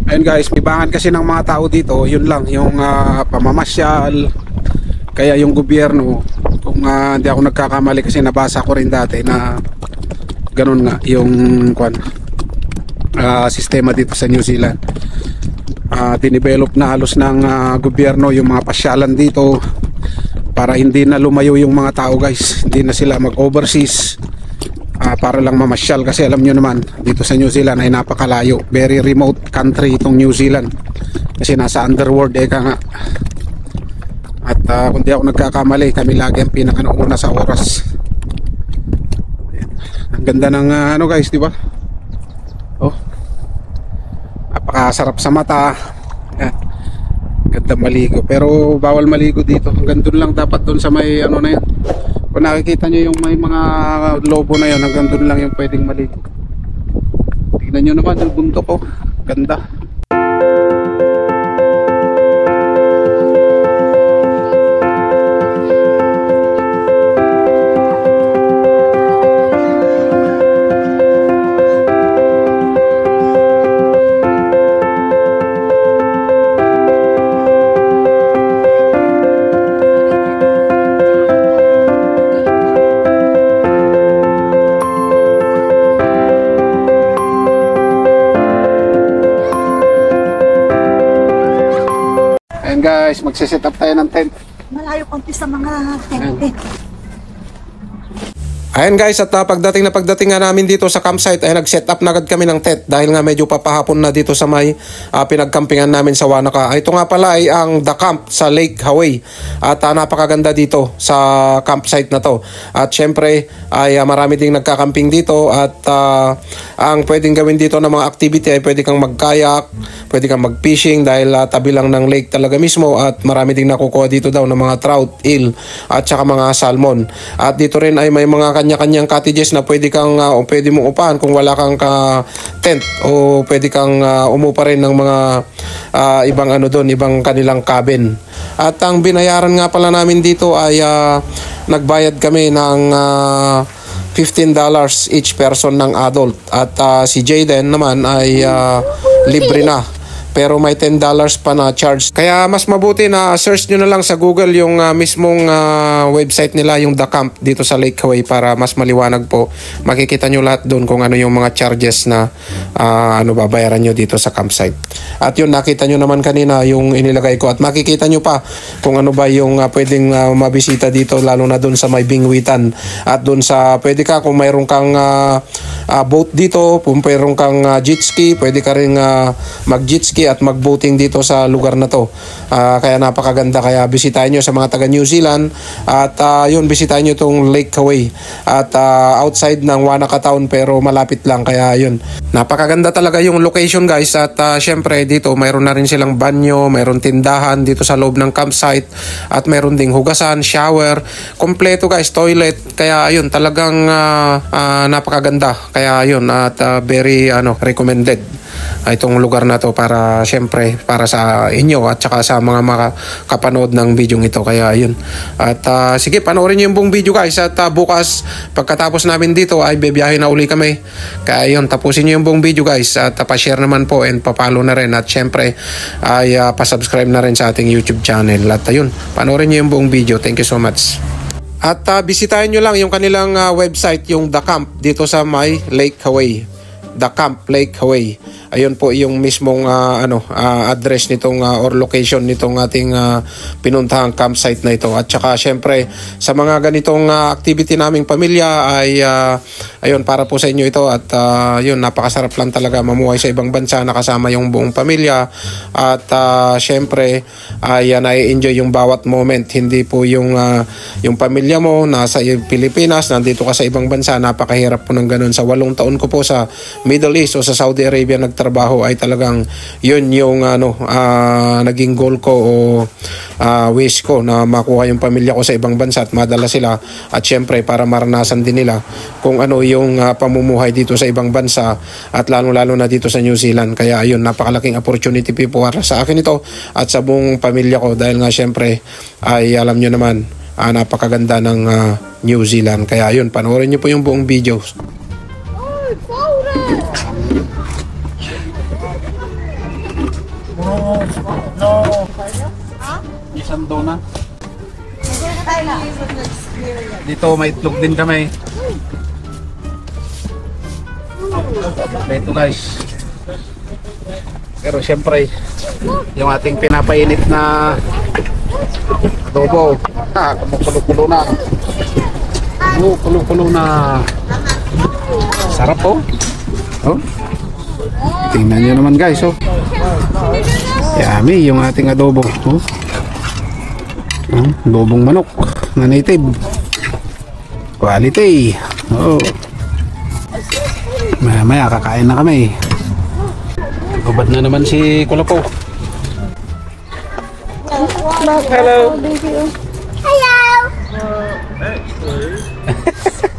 Ayun guys, libangan kasi ng mga tao dito, yun lang, yung pamamasyal. Kaya yung gobyerno, kung hindi ako nagkakamali kasi nabasa ko rin dati na ganun nga yung sistema dito sa New Zealand. Dinevelop na halos ng gobyerno yung mga pasyalan dito para hindi na lumayo yung mga tao guys, hindi na sila mag-overseas para lang mamasyal, kasi alam nyo naman dito sa New Zealand ay napakalayo, very remote country itong New Zealand kasi nasa underworld ka nga. At kung di ako nagkakamali, kami lagi ang pinakauna sa oras. Ayan. Ang ganda ng ano guys, di ba? Oh, napakasarap sa mata. Ayan. Ganda maligo, pero bawal maligo dito. Hanggang doon lang dapat, doon sa may ano na yun. Kung nakikita nyo yung may mga lobo na yun, hanggang doon lang yung pwedeng maligo. Tignan nyo naman yung bundok ko. Ganda. Guys, magsiset up tayo ng tent. Malayo konti sa mga tent. Ayan guys, at pagdating nga namin dito sa campsite ay nag-set up na agad kami ng tent dahil nga medyo papahapon na dito sa may pinagkampingan namin sa Wanaka. Ito nga pala ay ang The Camp sa Lake Haway at napakaganda dito sa campsite na to. At syempre ay marami ding nagkakamping dito at ang pwedeng gawin dito ng mga activity ay pwede kang mag-kayak, pwede kang mag-fishing dahil tabi lang ng lake talaga mismo at marami ding nakukuha dito daw ng mga trout, eel at saka mga salmon. At dito rin ay may mga kanya-kanyang cottages na pwede kang pwede mong upahan kung wala kang tent o pwede kang umupa rin ng mga ibang ano doon, ibang kanilang cabin. At ang binayaran nga pala namin dito ay nagbayad kami ng $15 each person ng adult at si Jayden naman ay libre na. Pero may $10 pa na charge. Kaya mas mabuti na search nyo na lang sa Google yung mismong website nila, yung The Camp dito sa Lake Haway para mas maliwanag po. Makikita nyo lahat doon kung ano yung mga charges na babayaran nyo dito sa campsite. At yun, nakita nyo naman kanina yung inilagay ko at makikita nyo pa kung ano ba yung pwedeng mabisita dito, lalo na doon sa may Bingwitan. At doon sa pwede ka kung mayroon kang boat dito, kung mayroon kang jet ski, pwede ka rin mag-jet ski at mag-boating dito sa lugar na to. Kaya napakaganda, kaya bisitahin nyo sa mga taga New Zealand at yun, bisitahin nyo itong Lake Haway at outside ng Wanaka Town pero malapit lang, kaya yun, napakaganda talaga yung location guys. At syempre dito mayroon na rin silang banyo, mayroon tindahan dito sa loob ng campsite at mayroon ding hugasan, shower, kompleto guys, toilet, kaya yun, talagang napakaganda, kaya yun, at very recommended itong lugar na to para syempre para sa inyo at saka sa mga kapanood ng video ito. Kaya yun, at sige, panoorin nyo yung buong video guys at bukas pagkatapos namin dito ay bebiyahe na uli kami. Kaya yun, tapusin nyo yung buong video guys at pa-share naman po and pa-follow na rin at syempre ay pa-subscribe na rin sa ating YouTube channel. At yun, panoorin nyo yung buong video. Thank you so much. At bisitahin nyo lang yung kanilang website, yung The Camp dito sa may Lake Haway, The Camp Lake Haway. Ayun po yung mismong address nitong or location nitong ating pinuntahang campsite na ito. At saka syempre sa mga ganitong activity naming pamilya ay ayun, para po sa inyo ito. At yun, napakasarap lang talaga mamuhay sa ibang bansa na kasama yung buong pamilya. At syempre ay na-enjoy yung bawat moment. Hindi po yung pamilya mo nasa Pilipinas, nandito ka sa ibang bansa, napakahirap po ng ganun. Sa 8 taon ko po sa Middle East o sa Saudi Arabia nagtrabaho ay talagang yun yung naging goal ko o wish ko, na makuha yung pamilya ko sa ibang bansa at madala sila, at syempre para maranasan din nila kung ano yung pamumuhay dito sa ibang bansa at lalo na dito sa New Zealand. Kaya ayun, napakalaking opportunity po para sa akin ito at sa buong pamilya ko dahil nga syempre ay alam nyo naman napakaganda ng New Zealand. Kaya ayun, panoorin nyo po yung buong video. Sando na. Dito may itlog din kami. Ito guys. Pero syempre, yung ating pinapainit na adobo, kumukulo-kulo na. Kulo-kulo na. Sarap po. Oh. Tingnan nyo naman guys, oh. Yummy yung ating adobo. Oh. Adobong manok na native. Quality. Oh. Maya kakain na kami. Gubad na naman si Kulapo. Hello. Hello!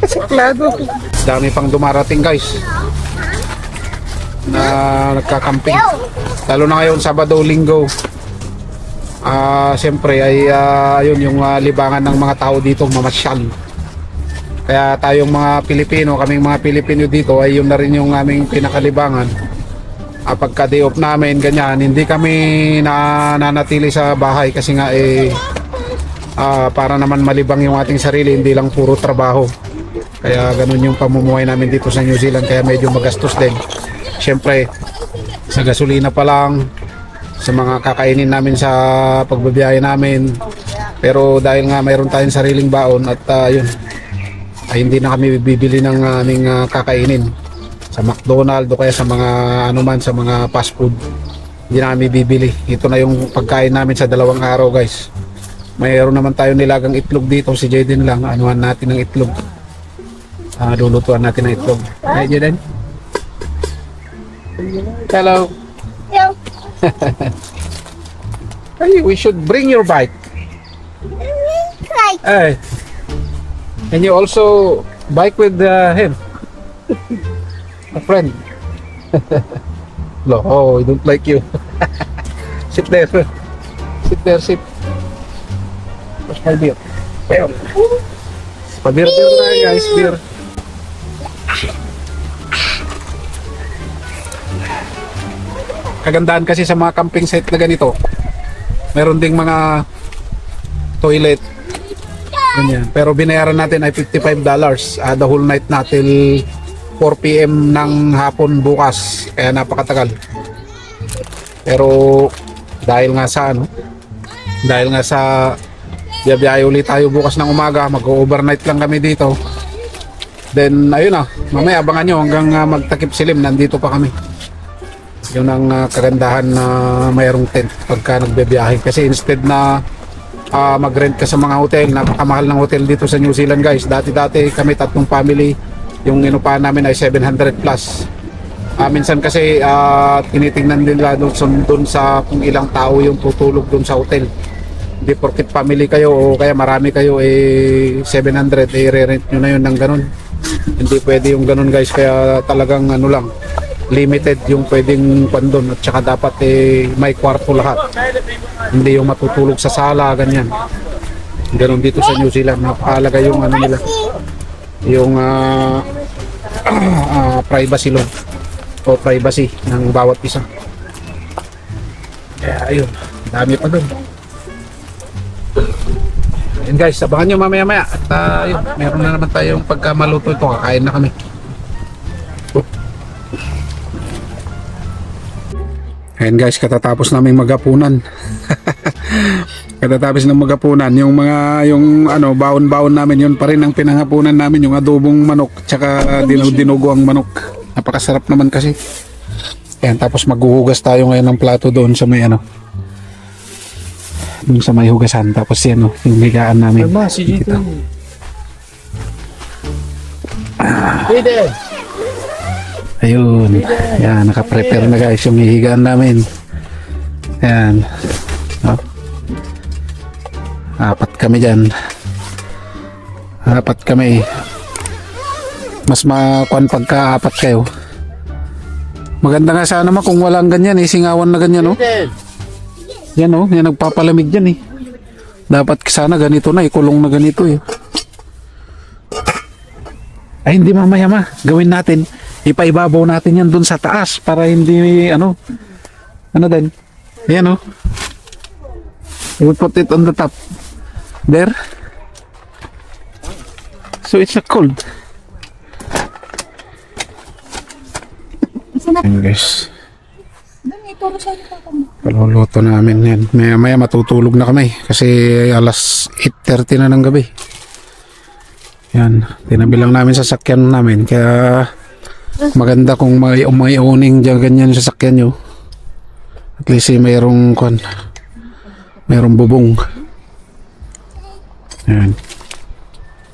Suklado. Dami pang dumarating guys na nagkakamping. Lalo na ngayon Sabado, Linggo. Siyempre ay yun yung libangan ng mga tao dito, mamasyal. Kaya tayong mga Pilipino, kaming mga Pilipino dito ay yun na rin yung aming pinakalibangan. Pagka day off namin ganyan, hindi kami nananatili sa bahay kasi nga para naman malibang yung ating sarili, hindi lang puro trabaho. Kaya ganun yung pamumuhay namin dito sa New Zealand, kaya medyo magastos din. Siyempre sa gasolina pa lang, sa mga kakainin namin sa pagbabiyahe namin. Pero dahil nga mayroon tayong sariling baon at yun, ay hindi na kami bibili ng aming kakainin sa McDonald's o kaya sa mga anuman, sa mga fast food. Hindi na kami bibili. Ito na yung pagkain namin sa 2 araw guys. Mayroon naman tayo nilagang itlog dito. Si Jaden lang, anuhan natin ng itlog. Lulutuan natin ng itlog. Hey Jaden. Hello. Hello. Hey, we should bring your bike. Right. Hey. Can you also bike with him? A friend. No, oh, I don't like you. Sit there. Sit there, sit. Where's my beer? Beer. Pa-beer na guys, beer. Kagandahan kasi sa mga camping site na ganito, meron ding mga toilet ganyan. Pero binayaran natin ay $55 the whole night na till 4 PM ng hapon bukas, kaya napakatagal. Pero dahil nga sa biyabiyahe ulit tayo bukas ng umaga, mag-overnight lang kami dito. Then ayun na, mamaya abangan nyo hanggang magtakip silim, nandito pa kami. Yun ang kagandahan na mayroong tent pagka nagbebiyahe. Kasi instead na mag-rent ka sa mga hotel, napakamahal ng hotel dito sa New Zealand guys. Dati kami 3 family, yung inupahan namin ay 700 plus. Minsan kasi tinitingnan nila doon sa kung ilang tao yung tutulog doon sa hotel. Hindi porket family kayo o kaya marami kayo 700 re-rent nyo na yun ng ganun. Hindi pwede yung ganun guys, kaya talagang lang, limited yung pwedeng pandon, at saka dapat may kwarto lahat, hindi yung matutulog sa sala ganyan. Ganun dito sa New Zealand, napakahalaga yung nila, yung privacy law o privacy ng bawat isa. Kaya ayun, dami pa dun. And guys, abangan nyo mamaya-maya at yun, meron na naman tayong pagka maluto ito, kakain na kami. Ayan guys, katatapos namin magapunan. Katatapos ng magapunan, yung baon-baon namin, yun pa rin ang pinangapunan namin, yung adobong manok tsaka dinuguang manok. Napakasarap naman kasi. Ayan, tapos maghuhugas tayo ngayon ng plato doon sa may doon sa may hugasan. Tapos yan yung higaan namin dito. Ayun, yan, naka-prepare na guys yung hihigaan namin. Ayan, apat kami dyan. Apat kami. Mas makuan pagka apat kayo. Maganda nga sana naman kung walang ganyan singawan na ganyan Yan yan nagpapalamig dyan Dapat sana ganito na, ikulong na ganito Ay hindi, mamaya gawin natin. Ipaibabaw natin yan dun sa taas para hindi ano din. Ayan You put it on the top. There. So it's a cold. Ayan guys. Paluluto namin yan. Maya matutulog na kami. Kasi alas 8:30 na ng gabi. Yan. Tinabi lang namin sa sakyan namin. Kaya maganda kung may uning dyan ganyan sa sakyan nyo. At least mayroong bubong. Yan.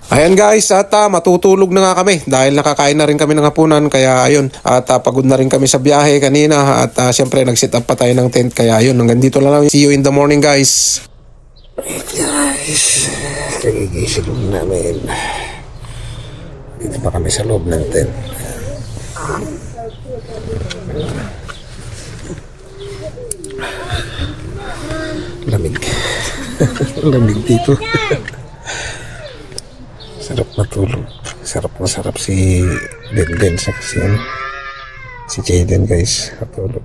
Ayan guys, at matutulog na nga kami dahil nakakain na rin kami ng hapunan, kaya ayun, at pagod na rin kami sa biyahe kanina, at syempre nag-set up pa tayo ng tent, kaya ayun, hanggang dito lang. See you in the morning guys. Guys, kagigising namin. Dito pa kami sa loob ng tent. Lamig. Lamig dito. Sarap matulog. Sarap si Den sa kasi si Jayden guys, matulog.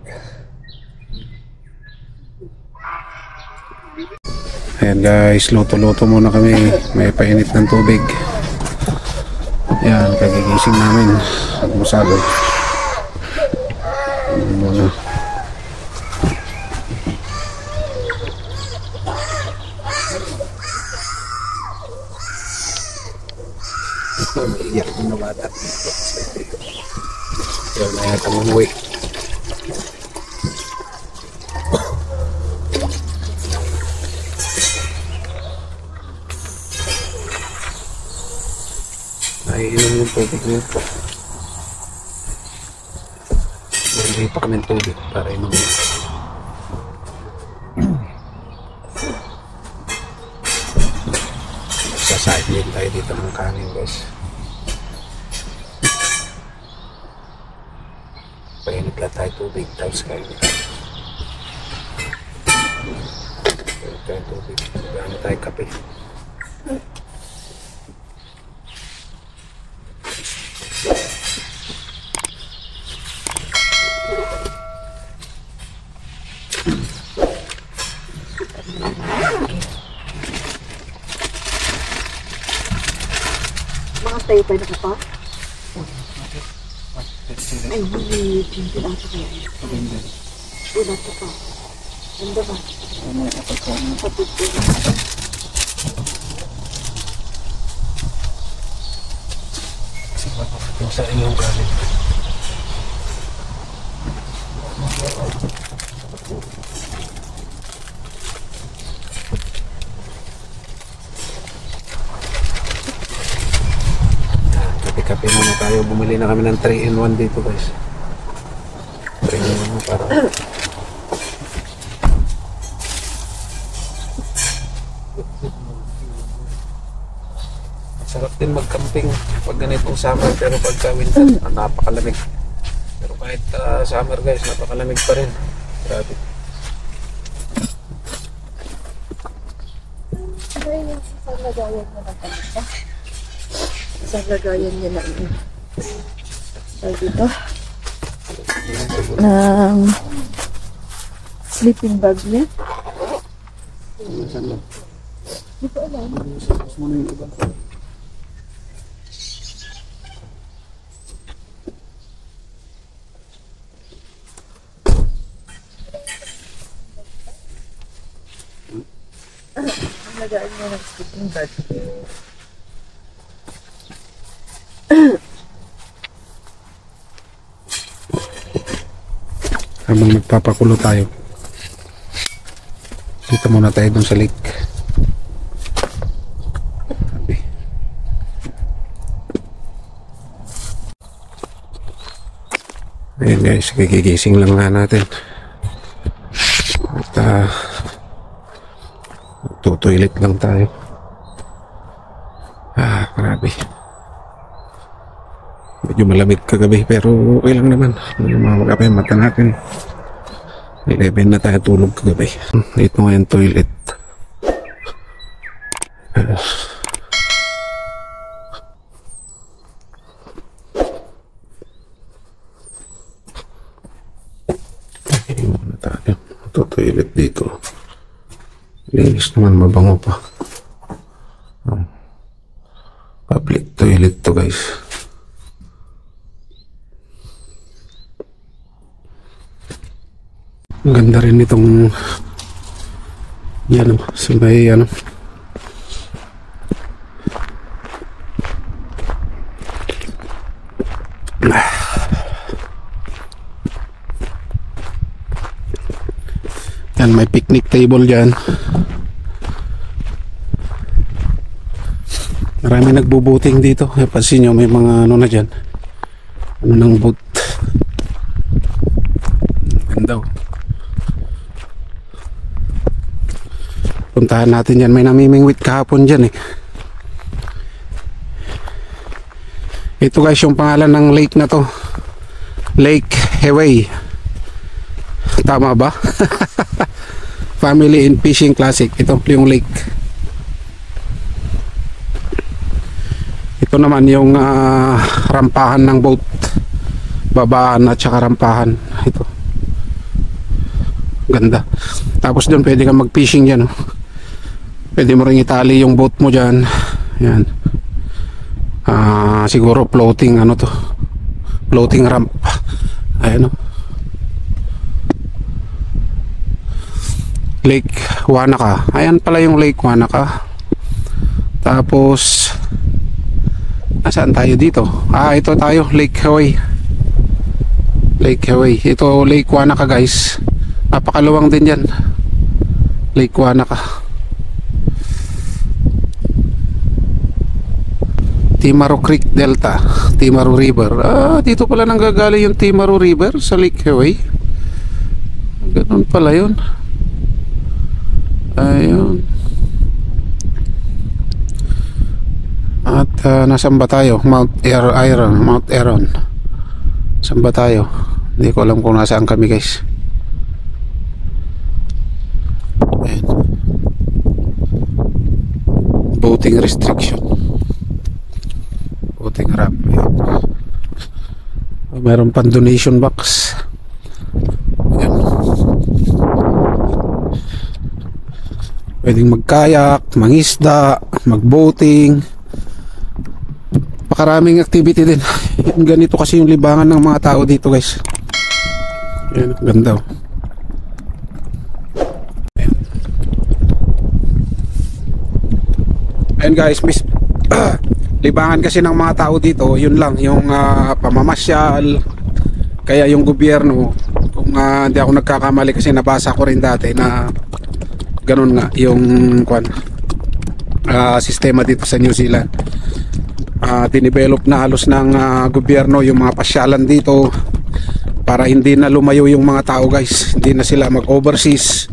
Ayan guys, luto muna kami. May painit ng tubig. Ayan, kagigising namin. Almusado. Muna. Iyak na bata. Yan na yata umuwi. Naiinom yung tubig niya. Hindi pa kami tubig para inom. Saside din tayo dito ng kanin guys. Painit lang tayo tubig tapos kain tayo. Painit tayo tubig. Gano'n tayo kape. Mga tayo pa na pa? Ay, hindi. Pintil ata kaya. Una ito pa. Anda ba? Patid ko. Sipat ako sa inyong kanin. Kape muna tayo. Bumili na kami ng 3-in-1 dito guys. 3-in-1 para sarap din mag-camping pag ganitong summer, pero pagka winter napakalamig. Pero kahit summer guys, napakalamig pa rin. Grabe. Ano yung sa lagayan mo ng kanita? Sa lagayan niya na yun. Ay, dito. Sleeping bag niya. Hindi ko alam. Ang lagayan niya ng sleeping bag. Habang nagpapakulo tayo, dito muna tayo dun sa lake. Ayan guys, gigising lang nga natin. At tutoilet lang tayo. Grabe. Medyo malamig kagabi pero okay lang naman. Mga yung mata natin. 11 na tayo tulog kagabi. Ito nga yung toilet. Muna tayo. Ito toilet dito. Linis naman, mabango pa. Public toilet to guys. Ang ganda rin itong yan sa may ano. Yan, may picnic table dyan. Marami nagbubuting dito. Pansin nyo, may mga ano na dyan. Ano ng boat. Ganda. Puntahan natin yan. May namimingwit kahapon dyan eh. Ito guys yung pangalan ng lake na to. Lake Heway. Tama ba? Family and Fishing Classic. Ito yung lake. Ito naman yung rampahan ng boat. Babaan at saka rampahan. Ito. Ganda. Tapos doon pwede kang mag-fishing dyan. Oh. Pwede mo rin itali yung boat mo dyan. Yan. Siguro floating ano to. Floating ramp. Ayan o. Lake Wanaka. Ayan pala yung Lake Wanaka. Tapos saan tayo dito? Ito tayo, Lake Heway. Lake Heway. Ito Lake Wanaka guys. Napakaluwang din yan. Lake Wanaka. Timaru Creek Delta, Timaru River. Dito pala nanggagaling yung Timaru River sa Lake Heway. Ganun pala yun. Ayun. At nasan ba tayo? Mount Aron. Saan ba tayo? Hindi ko alam kung nasaan kami guys. Ayan. Boating restriction. Boating ramp. Ayan. Meron pang donation box. Ayan. Pwedeng magkayak, mangisda, magboating. Pakaraming activity din. Ganito kasi yung libangan ng mga tao dito guys. Ayan, ganda. Ayan. Ayan guys, libangan kasi ng mga tao dito, yun lang, yung pamamasyal. Kaya yung gobyerno, kung hindi ako nagkakamali kasi nabasa ko rin dati na ganun nga yung sistema dito sa New Zealand. Dinevelop na halos ng gobyerno yung mga pasyalan dito para hindi na lumayo yung mga tao guys. Hindi na sila mag-overseas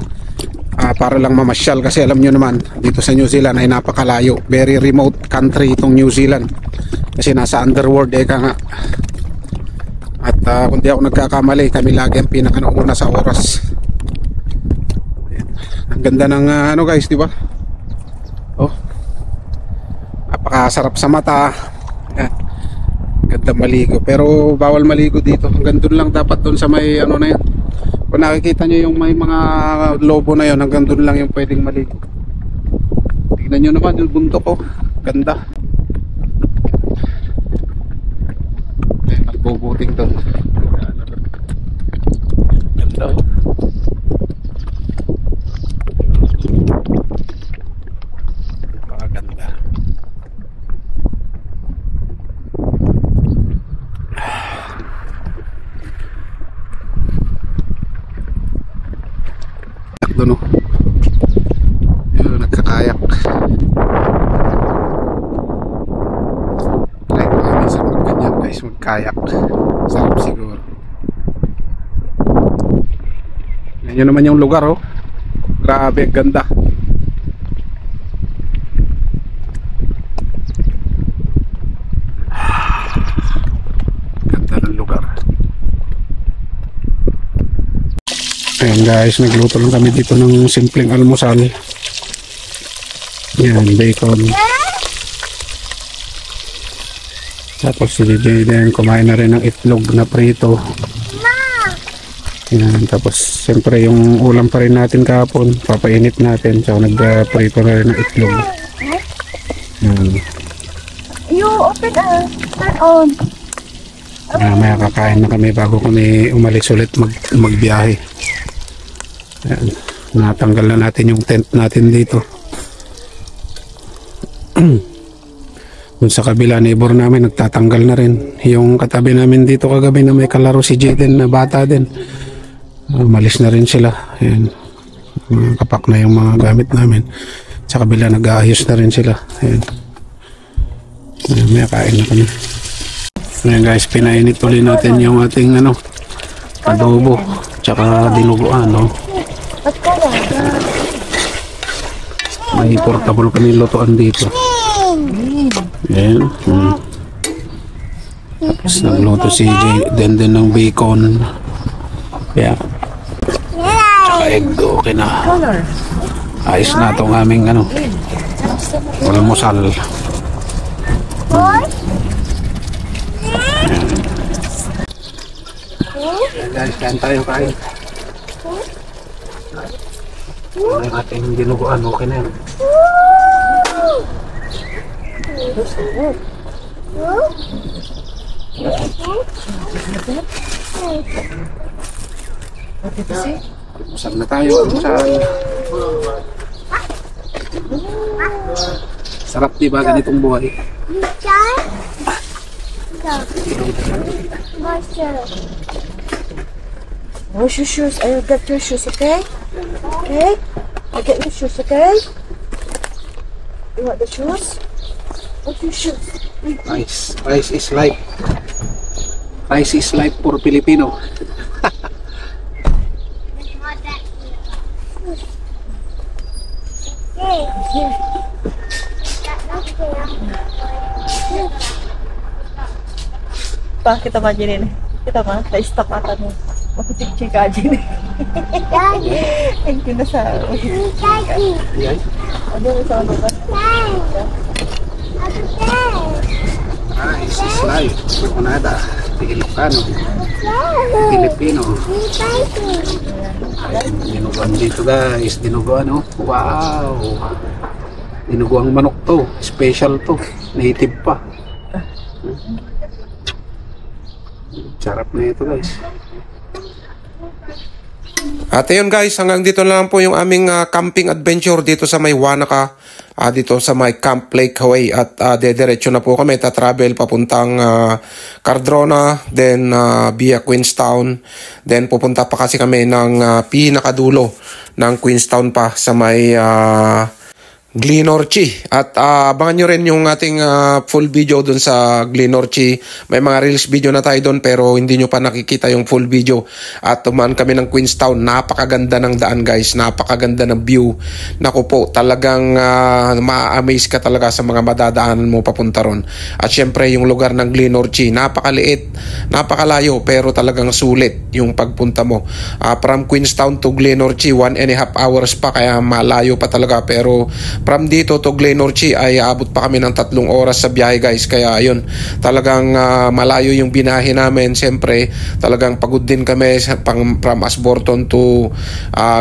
para lang mamasyal, kasi alam nyo naman dito sa New Zealand ay napakalayo. Very remote country itong New Zealand kasi nasa underworld ka nga. At kung di ako nagkakamali, kami lagi ang pinakauna sa oras. Ang ganda ng ano guys, di ba? Oh. Napakasarap sa mata. Ayan. Ganda maligo, pero bawal maligo dito. Hanggang doon lang dapat, doon sa may ano na yan. Kung nakikita nyo yung may mga lobo na yun, hanggang doon lang yung pwedeng maligo. Tignan nyo naman yung bundok ko. Ganda. Ayan, nagbubuting doon. Ganda oh. Ganda. Doon oh. Yun, nagkakayak. Like minsan magganyan guys, magkayak. Sarap siguro. Yan naman yung lugar oh. Grabe, ganda. Ayan guys, nagluto lang kami dito ng simpleng almusal. Yan, bacon. Tapos si DJ din kumain na rin ng itlog na prito. Yan, tapos siyempre yung ulam pa rin natin kahapon, papainit natin, tsaka nagprito na rin ng itlog. Yan. You open turn on. Maya kakain na kami bago kami umalis ulit magbiyahe. Yan. Natanggal na natin yung tent natin dito. Dun sa kabila, neighbor namin nagtatanggal na rin. Yung katabi namin dito kagabi na may kalaro si Jaden na bata din, malis na rin sila. Ayan. Kapak na yung mga gamit namin. Sa kabila nag-aayos na rin sila. Ayan. Ayan, may kain na kami. Ayan guys, pinainit ulit natin yung ating adobo tsaka dinuguan, no? May portable kami lutuan dito. Ayan. Tapos nagluto si Denden ng bacon. Kaya tsaka egg, okay na. Ayos na itong aming almusal. Ayan guys, kain tayo, kain. Ang ating dinuguan, okay na yun. Almusal na tayo, almusal. Sarap diba ganitong buhay? Wash your shoes. I'll get your shoes, okay? Okay? I'll get your shoes, okay? You want the shoes? What's your shoes? Rice. Rice is life. Rice is life for Filipino. Pa, kita ba dyan kita ba? Na-stop ata mo. Makitik-check ka dyan Thank you na sa Yan. ano sa ano ba? Rice is life. Makunada. Ilocano. Filipino. Dinuguan dito guys. Dinuguan, oh. Wow. Dinuguang manok to. Special to. Native pa. Sarap na ito guys. At ayun guys, hanggang dito lang po yung aming camping adventure dito sa may Wanaka, dito sa may Camp Lake Hawaii. At dediretso na po kami, travel papuntang Cardrona, then via Queenstown, then pupunta pa kasi kami ng pinakadulo ng Queenstown pa sa may Glenorchy. At abangan nyo rin yung ating full video dun sa Glenorchy. May mga reels video na tayo dun pero hindi nyo pa nakikita yung full video. At tumaan kami ng Queenstown. Napakaganda ng daan guys. Napakaganda ng view. Naku po, talagang ma-amaze ka talaga sa mga madadaanan mo papunta ron. At syempre yung lugar ng Glenorchy, napakaliit, napakalayo pero talagang sulit yung pagpunta mo. From Queenstown to Glenorchy, 1.5 hours pa, kaya malayo pa talaga. Pero from dito to Glenorchy ay aabot pa kami ng 3 oras sa biyahe guys. Kaya ayun, talagang malayo yung binahe namin. Siyempre talagang pagod din kami from Ashburton to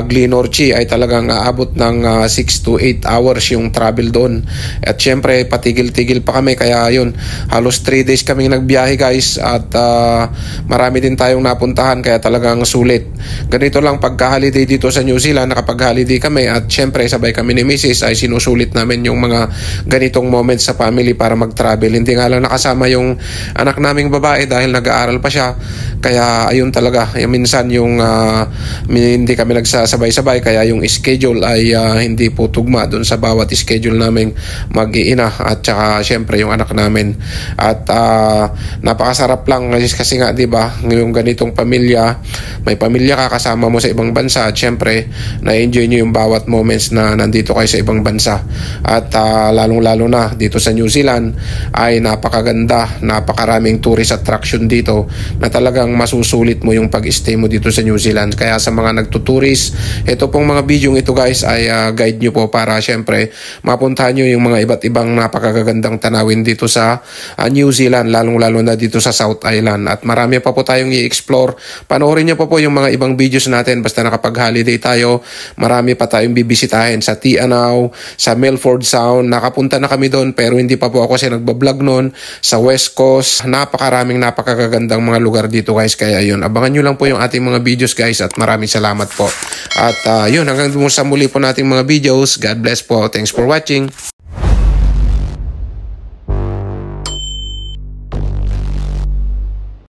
Glenorchy ay talagang aabot ng 6 to 8 hours yung travel doon. At siyempre patigil-tigil pa kami, kaya ayun, halos 3 days kaming nagbiyahe guys. At marami din tayong napuntahan, kaya talagang sulit. Ganito lang pagka-holiday dito sa New Zealand, nakapag-holiday kami at siyempre sabay kami ni Mrs. ay sinusulit namin yung mga ganitong moments sa family para mag-travel. Hindi nga lang nakasama yung anak naming babae dahil nag-aaral pa siya. Kaya ayun talaga, minsan yung hindi kami nagsasabay-sabay, kaya yung schedule ay hindi po tugma dun sa bawat schedule naming mag-iina at saka syempre yung anak namin. At napakasarap lang kasi nga 'di ba, yung ganitong pamilya, may pamilya ka kasama mo sa ibang bansa at syempre na-enjoy niyo yung bawat moments na nandito kayo sa ibang bansa. bansa. At lalong-lalo na dito sa New Zealand ay napakaganda, napakaraming tourist attraction dito na talagang masusulit mo yung pag-stay mo dito sa New Zealand. Kaya sa mga nagtuturist, ito pong mga video ito guys ay guide nyo po para syempre mapuntahan nyo yung mga iba't ibang napakagandang tanawin dito sa New Zealand, lalong-lalo na dito sa South Island. At marami pa po tayong i-explore. Panoorin nyo pa po yung mga ibang videos natin basta nakapag-holiday tayo. Marami pa tayong bibisitahin sa Tianau, sa Milford Sound. Nakapunta na kami doon pero hindi pa po ako kasi nagbablog noon. Sa West Coast, napakagandang mga lugar dito guys. Kaya yun, abangan nyo lang po yung ating mga videos guys at maraming salamat po. At yun, hanggang sa muli po nating mga videos. God bless po. Thanks for watching.